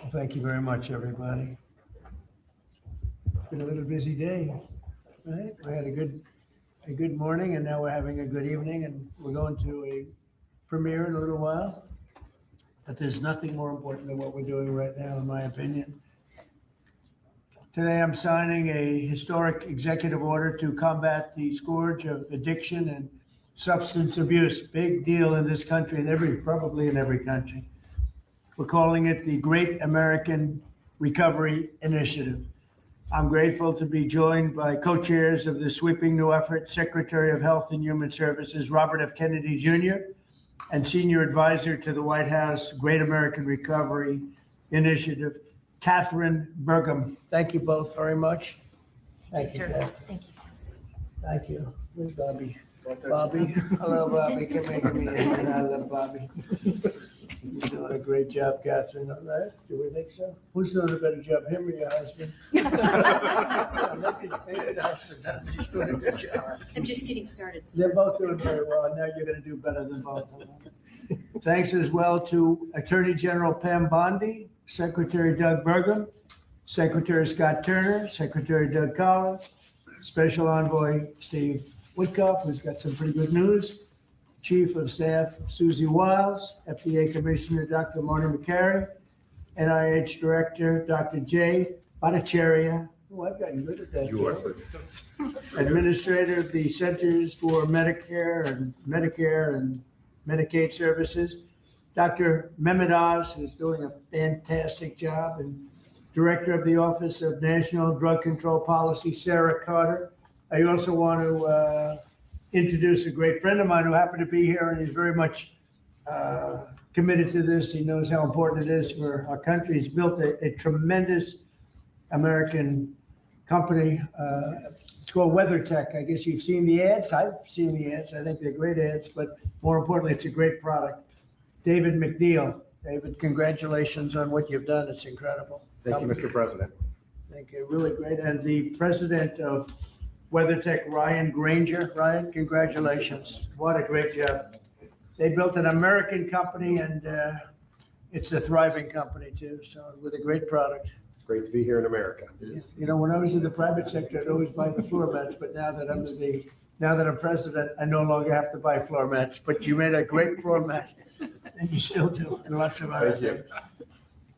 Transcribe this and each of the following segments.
Well, thank you very much, everybody. It's been a little busy day, right? I had a good morning, and now we're having a good evening, and we're going to a premiere in a little while. But there's nothing more important than what we're doing right now, in my opinion. Today, I'm signing a historic executive order to combat the scourge of addiction and substance abuse. Big deal in this country and probably in every country. We're calling it the Great American Recovery Initiative. I'm grateful to be joined by co-chairs of this sweeping new effort, Secretary of Health and Human Services, Robert F. Kennedy Jr., and Senior Advisor to the White House Great American Recovery Initiative, Catherine Burgum. Thank you both very much. Thank you, sir. Thank you, sir. Thank you. Where's Bobby? Bobby. Hello, Bobby. Come in. I love Bobby. You're doing a great job, Catherine. All right? Do we think so? Who's doing a better job, him or your husband? Maybe husband. He's doing a good job. I'm just getting started, sir. They're both doing very well, and now you're going to do better than both of them. Thanks as well to Attorney General Pam Bondi, Secretary Doug Burgum, Secretary Scott Turner, Secretary Doug Collins, Special Envoy Steve Witkoff, who's got some pretty good news, Chief of Staff Susie Wiles, FDA Commissioner Dr. Marty McCary, NIH Director Dr. Jay Bhattacharya. Oh, I've gotten good at that. You are, Joe. sir. Administrator of the Centers for Medicare and Medicaid Services, Dr. Mehmet Oz, who's doing a fantastic job, and Director of the Office of National Drug Control Policy, Sarah Carter. I also want to introduce a great friend of mine who happened to be here, and he's very much committed to this. He knows how important it is for our country. He's built a tremendous American company. It's called WeatherTech. I guess you've seen the ads. I've seen the ads. I think they're great ads, but more importantly, it's a great product. David McNeil. David, congratulations on what you've done. It's incredible. Thank you, Mr. President. Thank you. Really great. And the president of WeatherTech, Ryan Granger. Ryan, congratulations. What a great job. They built an American company, and it's a thriving company too. So with a great product. It's great to be here in America. You know, when I was in the private sector, I'd always buy the floor mats, but now that I'm president, I no longer have to buy floor mats. But you made a great floor mat, and you still do, and lots of other Thank you. things.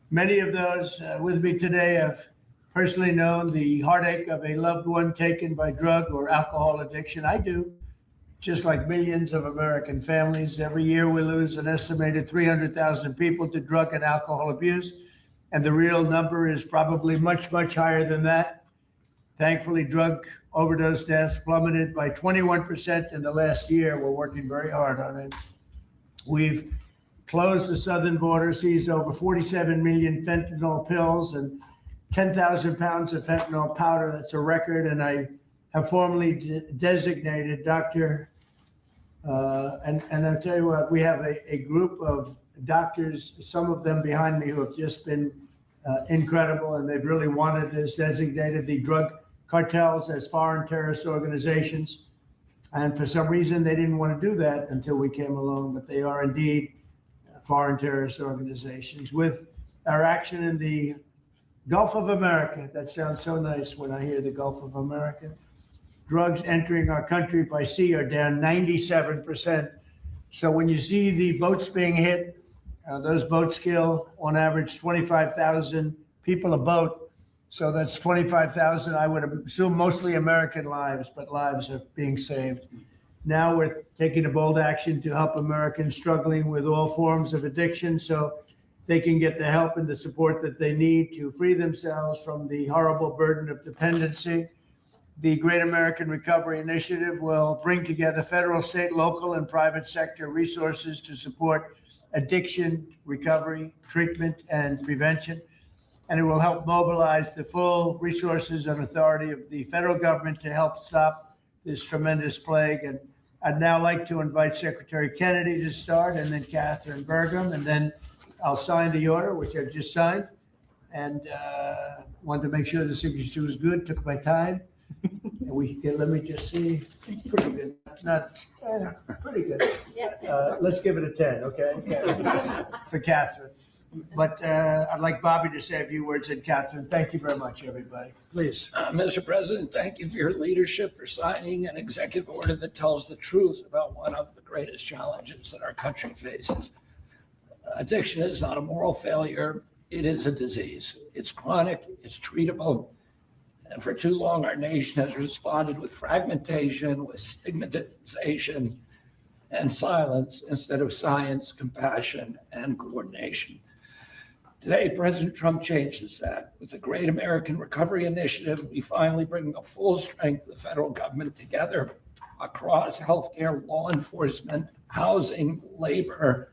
Many of those with me today have personally known the heartache of a loved one taken by drug or alcohol addiction. I do, just like millions of American families. Every year we lose an estimated 300,000 people to drug and alcohol abuse, and the real number is probably much, much higher than that. Thankfully, drug overdose deaths plummeted by 21% in the last year. We're working very hard on it. We've closed the southern border, seized over 47 million fentanyl pills and 10,000 pounds of fentanyl powder. That's a record. And I have formally designated Dr. And I'll tell you what, we have a group of doctors, some of them behind me, who have just been incredible, and they've really wanted this, designated the drug cartels as foreign terrorist organizations. And for some reason, they didn't want to do that until we came along, but they are indeed foreign terrorist organizations. With our action in the Gulf of America, that sounds so nice when I hear the Gulf of America. Drugs entering our country by sea are down 97%. So when you see the boats being hit, those boats kill on average 25,000 people a boat. So that's 25,000, I would assume mostly American lives, but lives are being saved. Now we're taking a bold action to help Americans struggling with all forms of addiction so they can get the help and the support that they need to free themselves from the horrible burden of dependency. The Great American Recovery Initiative will bring together federal, state, local, and private sector resources to support addiction, recovery, treatment, and prevention. And it will help mobilize the full resources and authority of the federal government to help stop this tremendous plague. And I'd now like to invite Secretary Kennedy to start, and then Catherine Burgum, and then I'll sign the order, which I've just signed. And wanted to make sure the signature was good, took my time. And let me just see, pretty good. Not pretty good. Let's give it a 10, okay? For Catherine. But I'd like Bobby to say a few words, and Catherine. Thank you very much, everybody. Please. Mr. President, thank you for your leadership for signing an executive order that tells the truth about one of the greatest challenges that our country faces. Addiction is not a moral failure. It is a disease. It's chronic, it's treatable. And for too long, our nation has responded with fragmentation, with stigmatization, and silence instead of science, compassion, and coordination. Today, President Trump changes that. With the Great American Recovery Initiative, we finally bring the full strength of the federal government together across healthcare, law enforcement, housing, labor,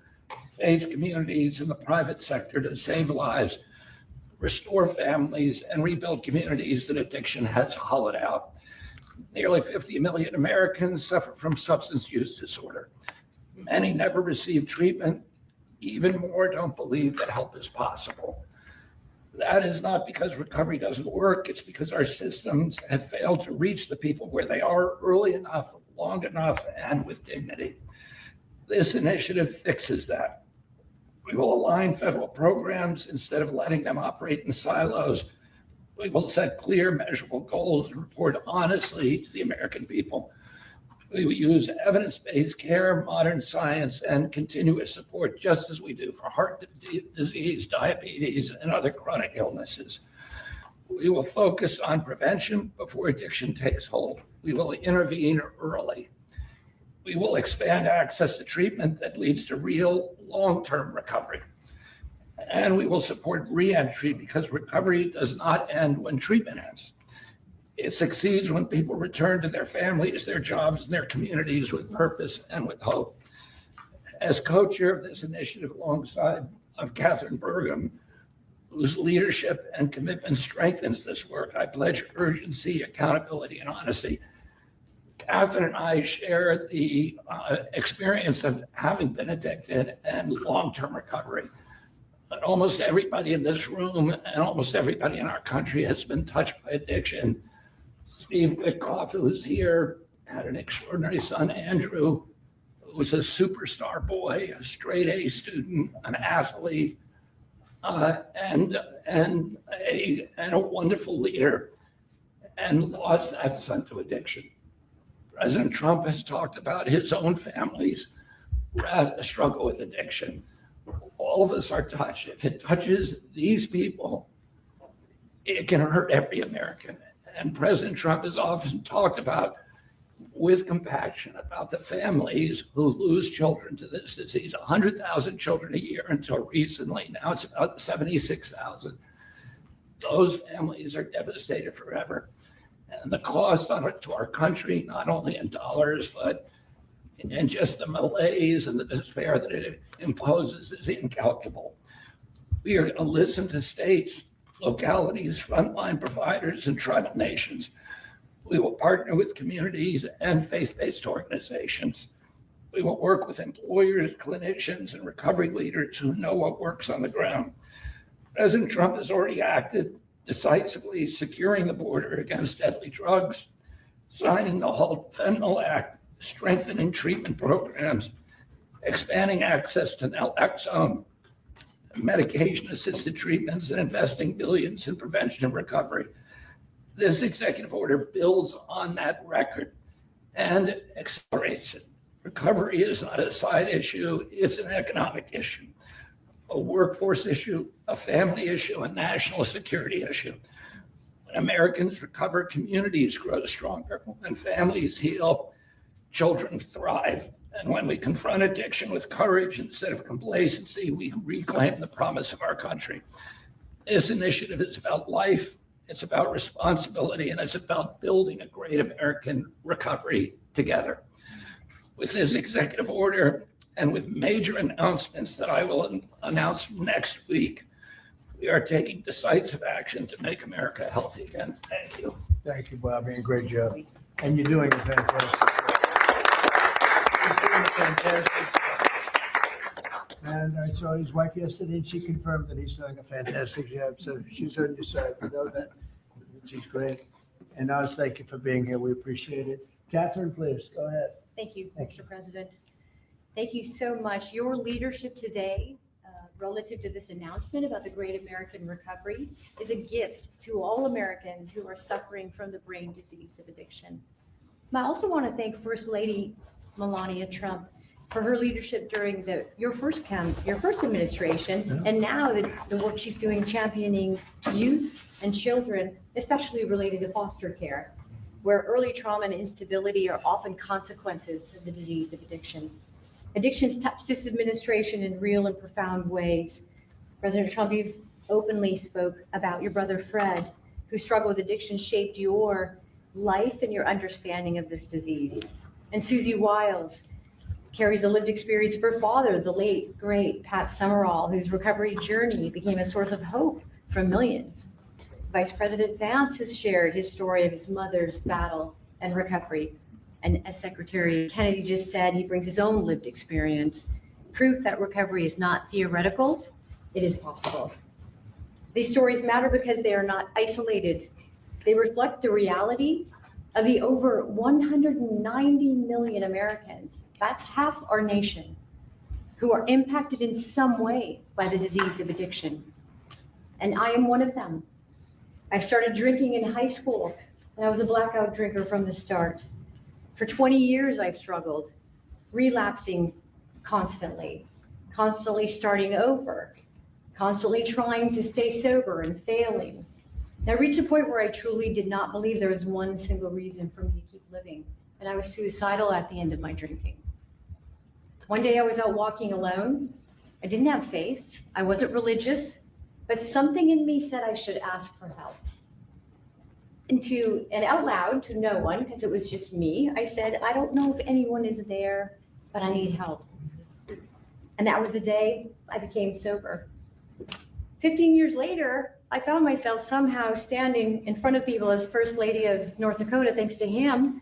faith communities, and the private sector to save lives, restore families, and rebuild communities that addiction has hollowed out. Nearly 50 million Americans suffer from substance use disorder. Many never receive treatment. Even more don't believe that help is possible. That is not because recovery doesn't work. It's because our systems have failed to reach the people where they are early enough, long enough, and with dignity. This initiative fixes that. We will align federal programs instead of letting them operate in silos. We will set clear, measurable goals and report honestly to the American people. We will use evidence-based care, modern science, and continuous support, just as we do for heart disease, diabetes, and other chronic illnesses. We will focus on prevention before addiction takes hold. We will intervene early. We will expand access to treatment that leads to real long-term recovery. And we will support re-entry because recovery does not end when treatment ends. It succeeds when people return to their families, their jobs, and their communities with purpose and with hope. As co-chair of this initiative alongside of Catherine Burgum, whose leadership and commitment strengthens this work, I pledge urgency, accountability, and honesty. Catherine and I share the experience of having been addicted and long-term recovery. But almost everybody in this room and almost everybody in our country has been touched by addiction. Steve Witkoff, who's here, had an extraordinary son, Andrew, who was a superstar boy, a straight A student, an athlete, and a wonderful leader, and lost that son to addiction. President Trump has talked about his own families who had a struggle with addiction. All of us are touched. If it touches these people, it can hurt every American. And President Trump has often talked about, with compassion, about the families who lose children to this disease. 100,000 children a year until recently. Now it's about 76,000. Those families are devastated forever. And the cost on it to our country, not only in dollars, but in just the malaise and the despair that it imposes, is incalculable. We are going to listen to states, localities, frontline providers, and tribal nations. We will partner with communities and faith-based organizations. We will work with employers, clinicians, and recovery leaders who know what works on the ground. President Trump has already acted decisively, securing the border against deadly drugs, signing the Halt Fentanyl Act, strengthening treatment programs, expanding access to naloxone, medication-assisted treatments, and investing billions in prevention and recovery. This executive order builds on that record and accelerates it. Recovery is not a side issue, it's an economic issue, a workforce issue, a family issue, a national security issue. When Americans recover, communities grow stronger. When families heal, children thrive. And when we confront addiction with courage instead of complacency, we reclaim the promise of our country. This initiative is about life, it's about responsibility, and it's about building a great American recovery together. With this executive order and with major announcements that I will announce next week, we are taking decisive action to make America healthy again. Thank you. Thank you, Bobby, and great job. And you're doing a fantastic. You're doing a fantastic job. And I saw his wife yesterday, and she confirmed that he's doing a fantastic job. So she's on your side. We know that. She's great. And Oz, thank you for being here. We appreciate it. Catherine, please go ahead. Thank you, Thank Mr. President. Thank you so much. Your leadership today relative to this announcement about the Great American Recovery is a gift to all Americans who are suffering from the brain disease of addiction. I also want to thank First Lady Melania Trump for her leadership during your first administration, and now the work she's doing championing youth and children, especially related to foster care, where early trauma and instability are often consequences of the disease of addiction. Addictions touch this administration in real and profound ways. President Trump, you've openly spoke about your brother Fred, who struggled with addiction, shaped your life and your understanding of this disease. And Susie Wiles carries the lived experience of her father, the late, great Pat Summerall, whose recovery journey became a source of hope for millions. Vice President Vance has shared his story of his mother's battle and recovery. And as Secretary Kennedy just said, he brings his own lived experience, proof that recovery is not theoretical, it is possible. These stories matter because they are not isolated. They reflect the reality of the over 190 million Americans, that's half our nation, who are impacted in some way by the disease of addiction. And I am one of them. I started drinking in high school, and I was a blackout drinker from the start. For 20 years, I've struggled, relapsing constantly starting over, constantly trying to stay sober and failing. And I reached a point where I truly did not believe there was one single reason for me to keep living, and I was suicidal at the end of my drinking. One day I was out walking alone. I didn't have faith. I wasn't religious, but something in me said I should ask for help. And out loud to no one, because it was just me, I said, I don't know if anyone is there, but I need help. And that was the day I became sober. 15 years later, I found myself somehow standing in front of people as First Lady of North Dakota, thanks to him.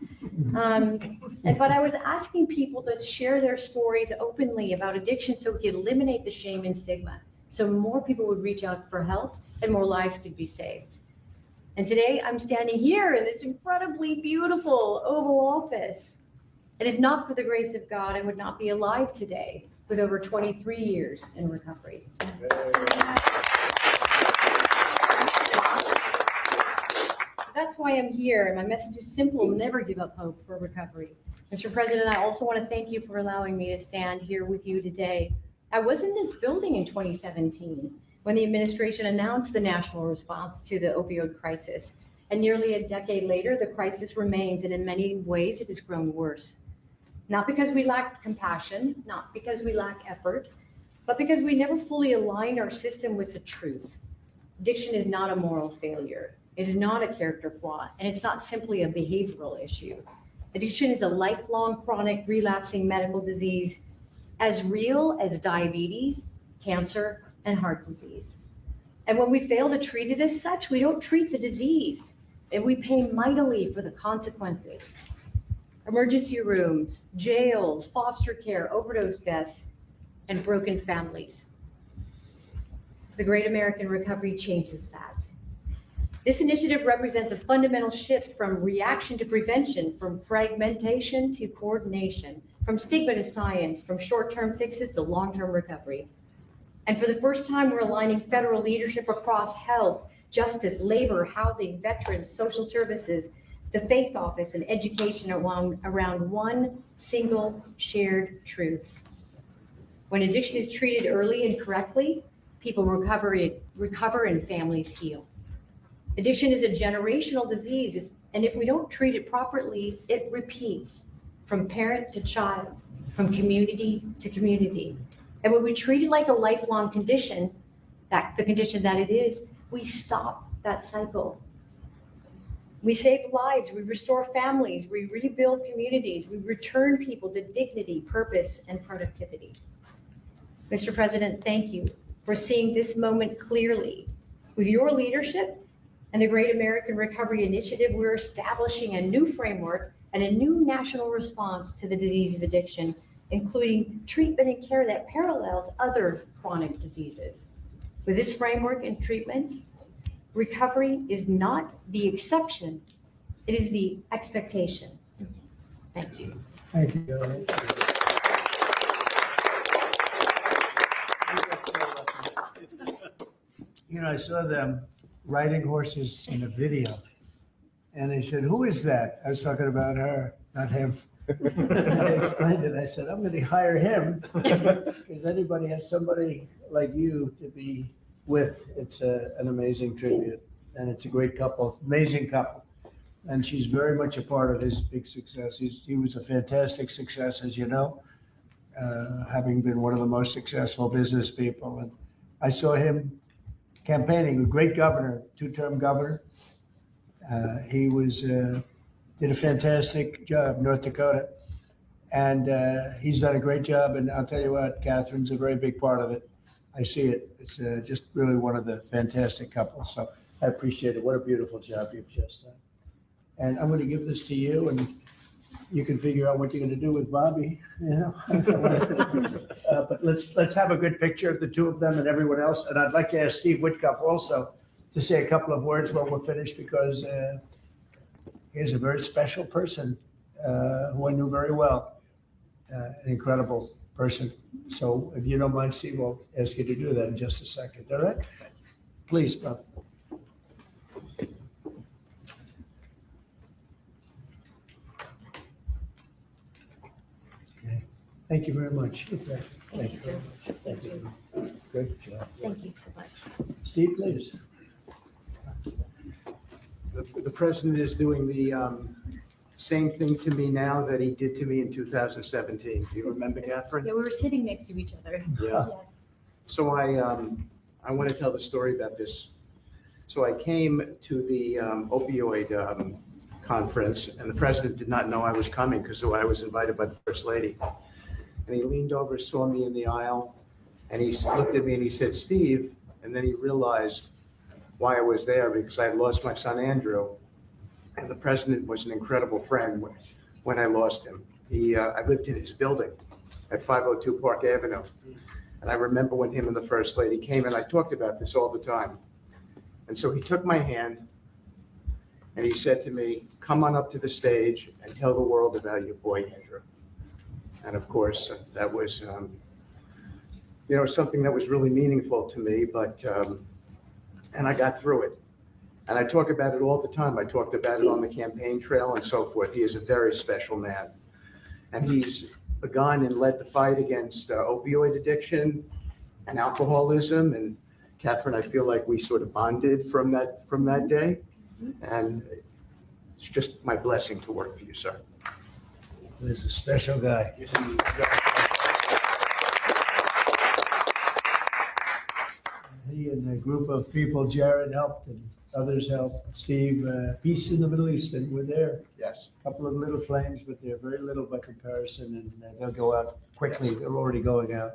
But I was asking people to share their stories openly about addiction so we could eliminate the shame and stigma, so more people would reach out for help and more lives could be saved. And today I'm standing here in this incredibly beautiful Oval Office. And if not for the grace of God, I would not be alive today with over 23 years in recovery. That's why I'm here, and my message is simple: never give up hope for recovery. Mr. President, I also want to thank you for allowing me to stand here with you today. I was in this building in 2017 when the administration announced the national response to the opioid crisis. And nearly a decade later, the crisis remains, and in many ways it has grown worse. Not because we lack compassion, not because we lack effort, but because we never fully align our system with the truth. Addiction is not a moral failure. It is not a character flaw, and it's not simply a behavioral issue. Addiction is a lifelong, chronic, relapsing medical disease as real as diabetes, cancer, and heart disease. And when we fail to treat it as such, we don't treat the disease, and we pay mightily for the consequences. Emergency rooms, jails, foster care, overdose deaths, and broken families. The Great American Recovery changes that. This initiative represents a fundamental shift from reaction to prevention, from fragmentation to coordination, from stigma to science, from short-term fixes to long-term recovery. And for the first time, we're aligning federal leadership across health, justice, labor, housing, veterans, social services, the faith office, and education around one single shared truth. When addiction is treated early and correctly, people recover and families heal. Addiction is a generational disease, and if we don't treat it properly, it repeats from parent to child, from community to community. And when we treat it like a lifelong condition, the condition that it is, we stop that cycle. We save lives, we restore families, we rebuild communities, we return people to dignity, purpose, and productivity. Mr. President, thank you for seeing this moment clearly. With your leadership and the Great American Recovery Initiative, we're establishing a new framework and a new national response to the disease of addiction, including treatment and care that parallels other chronic diseases. With this framework and treatment, recovery is not the exception, it is the expectation. Thank you. Thank you, Joey. I saw them riding horses in a video. And they said, who is that? I was talking about her, not him. And they explained it. I said, I'm going to hire him because anybody has somebody like you to be with. It's an amazing tribute. And it's a great couple, amazing couple. And she's very much a part of his big success. He was a fantastic success, as you know, having been one of the most successful business people. And I saw him campaigning, a great governor, two-term governor. He did a fantastic job, North Dakota. And he's done a great job. And I'll tell you what, Catherine's a very big part of it. I see it. It's just really one of the fantastic couples. So I appreciate it. What a beautiful job you've just done. And I'm going to give this to you, and you can figure out what you're going to do with Bobby, But let's have a good picture of the two of them and everyone else. And I'd like to ask Steve Whitcuff also to say a couple of words when we're finished, because he's a very special person who I knew very well, an incredible person. So if you don't mind, Steve, I'll ask you to do that in just a second. All right? Please, Bob. Okay. Thank you very much. Okay. Thank you, sir. Thank you. Great job. Thank you so much. Steve, please. The president is doing the same thing to me now that he did to me in 2017. Do you remember, Catherine? Yeah, we were sitting next to each other. Yeah. Yes. So I want to tell the story about this. So I came to the opioid conference, and the president did not know I was coming because I was invited by the First Lady. And he leaned over, saw me in the aisle, and he looked at me and he said, Steve, and then he realized why I was there, because I had lost my son, Andrew. And the president was an incredible friend when I lost him. I lived in his building at 502 Park Avenue. And I remember when him and the First Lady came, and I talked about this all the time. And so he took my hand and he said to me, come on up to the stage and tell the world about your boy, Andrew. And of course, that was, something that was really meaningful to me, and I got through it. And I talk about it all the time. I talked about it on the campaign trail and so forth. He is a very special man. And he's begun and led the fight against opioid addiction and alcoholism. And Catherine, I feel like we sort of bonded from that day. And it's just my blessing to work for you, sir. He's a special guy. He and a group of people, Jared helped and others helped. Steve, peace in the Middle East, and we're there. Yes. A couple of little flames, but they're very little by comparison, and they'll go out quickly. They're already going out.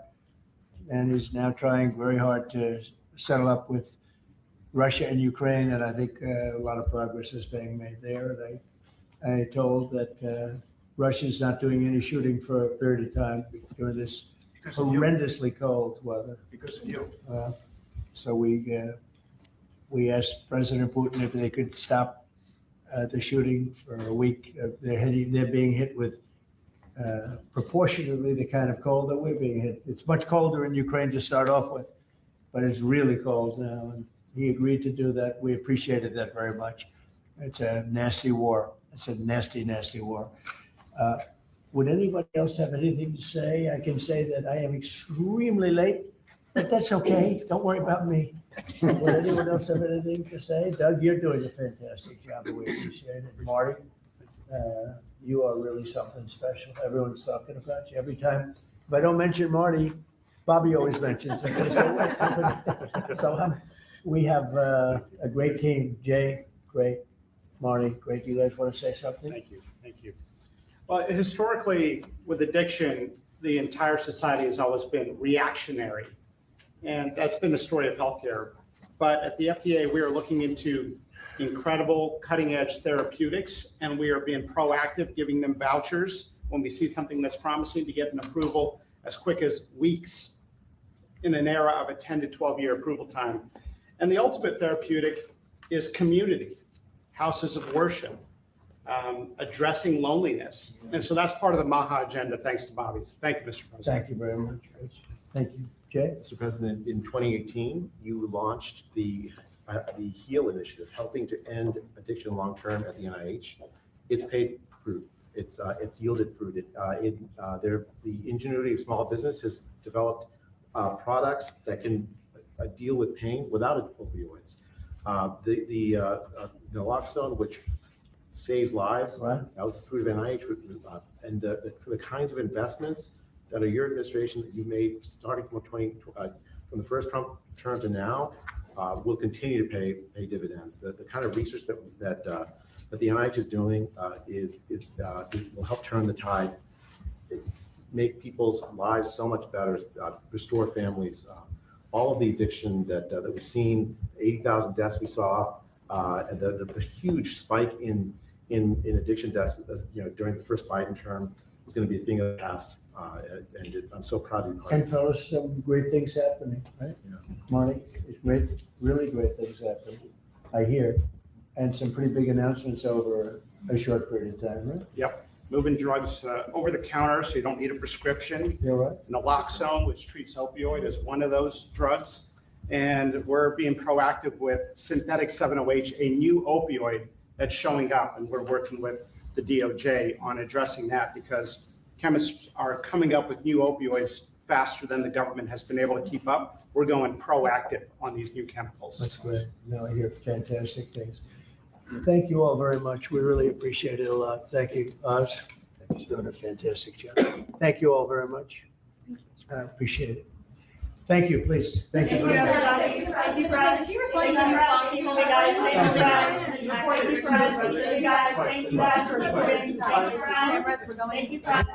And he's now trying very hard to settle up with Russia and Ukraine, and I think a lot of progress is being made there. And I told that Russia's not doing any shooting for a period of time during this horrendously cold weather. Because of you. So we asked President Putin if they could stop the shooting for a week. They're being hit with proportionately the kind of cold that we're being hit. It's much colder in Ukraine to start off with, but it's really cold now. And he agreed to do that. We appreciated that very much. It's a nasty war. It's a nasty, nasty war. Would anybody else have anything to say? I can say that I am extremely late, but that's okay. Don't worry about me. Would anyone else have anything to say? Doug, you're doing a fantastic job. We appreciate it. Marty, you are really something special. Everyone's talking about you every time. If I don't mention Marty, Bobby always mentions it. So we have a great team. Jay, great. Marty, great. You guys want to say something? Thank you. Thank you. Well, historically, with addiction, the entire society has always been reactionary. And that's been the story of healthcare. But at the FDA, we are looking into incredible cutting-edge therapeutics, and we are being proactive, giving them vouchers when we see something that's promising to get an approval as quick as weeks in an era of a 10 to 12-year approval time. And the ultimate therapeutic is community, houses of worship, addressing loneliness. And so that's part of the MAHA agenda, thanks to Bobby's. Thank you, Mr. President. Thank you very much. Thank you. Jay? Mr. President, in 2018, you launched the HEAL initiative, helping to end addiction long-term at the NIH. It's paid fruit. It's yielded fruit. The ingenuity of small business has developed products that can deal with pain without opioids. The naloxone, which saves lives, Right. that was the fruit of NIH. And the kinds of investments that are your administration that you made starting from from the first Trump term to now will continue to pay dividends. The kind of research that the NIH is doing will help turn the tide, make people's lives so much better, restore families. All of the addiction that we've seen, 80,000 deaths we saw, and the huge spike in addiction deaths, during the first Biden term is going to be a thing of the past. I'm so proud of you. And fellas, some great things happening, right? Yeah. Marty, it's great, really great things happening, I hear. And some pretty big announcements over a short period of time, right? Yep, moving drugs over the counter so you don't need a prescription. You're right. Naloxone, which treats opioid, is one of those drugs. And we're being proactive with synthetic 7-OH, a new opioid that's showing up. And we're working with the DOJ on addressing that because chemists are coming up with new opioids faster than the government has been able to keep up. We're going proactive on these new chemicals. That's great. No, I hear fantastic things. Thank you all very much. We really appreciate it a lot. Thank you, Oz. You're doing a fantastic job. Thank you all very much. I appreciate it. Thank you, please. Thank you. Thank you, everybody. Thank you, Press. Thank you, guys. Thank you, guys. Thank you, Press. Thank you, guys for reporting. Thank you, Press. Thank you, Press.